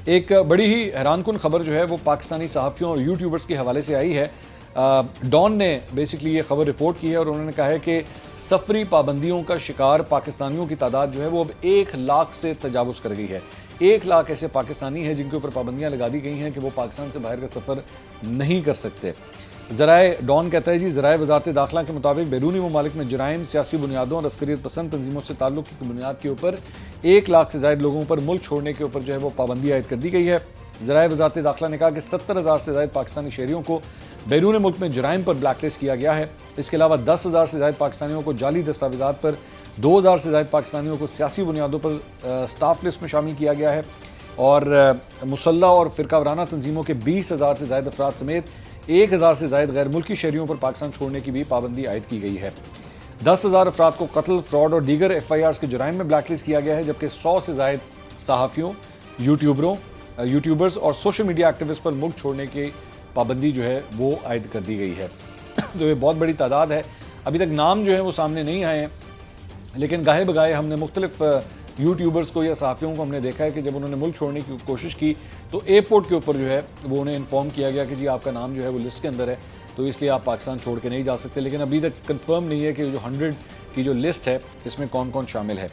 एक बड़ी ही हैरानकुन खबर जो है वो पाकिस्तानी सहाफ़ियों और यूट्यूबर्स के हवाले से आई है। डॉन ने बेसिकली ये खबर रिपोर्ट की है और उन्होंने कहा है कि सफरी पाबंदियों का शिकार पाकिस्तानियों की तादाद जो है वो अब 1 लाख से तजावुज़ कर गई है। 1 लाख ऐसे पाकिस्तानी हैं जिनके ऊपर पाबंदियां लगा दी गई हैं कि वो पाकिस्तान से बाहर का सफ़र नहीं कर सकते। ज़राए डॉन कहता है जी, ज़राए वज़ारत दाखिला के मुताबिक बैरूनी ममालिक में जराइम, सियासी बुनियादों और अस्करियत पसंद तंजीमों से ताल्लुक़ की बुनियाद के ऊपर 1 लाख से ज़ायद लोगों पर मुल्क छोड़ने के ऊपर जो है वो पाबंदी आयद कर दी गई है। ज़राए वज़ारत दाखिला ने कहा कि 70,000 से ज़ायद पाकिस्तानी शहरियों को बैरून मुल्क में जराइम पर ब्लैकलिस्ट किया गया है। इसके अलावा 10,000 से ज़ायद पाकिस्तानियों को जाली दस्तावेज़ात पर, 2,000 से ज़ायद पाकिस्तानियों को सियासी बुनियादों पर स्टाफ लिस्ट में शामिल किया गया है और मुसल्ला और फ़िरका वाराना तंजीमों के 20,000 से ज़ायद अफराद समेत 1,000 से ज़ायद गैर मुल्की शहरियों पर पाकिस्तान छोड़ने की भी पाबंदी आयद की गई है। 10,000 अफराद को कत्ल, फ्रॉड और दीगर FIRs के जुराइम में ब्लैकलिस्ट किया गया है, जबकि 100 से ज़ायद सहाफ़ियों, यूट्यूबर्स और सोशल मीडिया एक्टिविस्ट पर मुल्क छोड़ने की पाबंदी जो है वो आयद कर दी गई है। तो ये बहुत बड़ी तादाद है। अभी तक नाम जो है वो सामने नहीं आए हैं, लेकिन गाहे बगाहे हमने मुख्तलिफ यूट्यूबर्स को या सहाफ़ियों को हमने देखा है कि जब उन्होंने मुल्क छोड़ने की कोशिश की तो एयरपोर्ट के ऊपर जो है वो उन्हें इन्फॉर्म किया गया कि जी आपका नाम जो है वो लिस्ट के अंदर है, तो इसलिए आप पाकिस्तान छोड़ के नहीं जा सकते। लेकिन अभी तक कंफर्म नहीं है कि जो 100 की जो लिस्ट है इसमें कौन कौन शामिल है।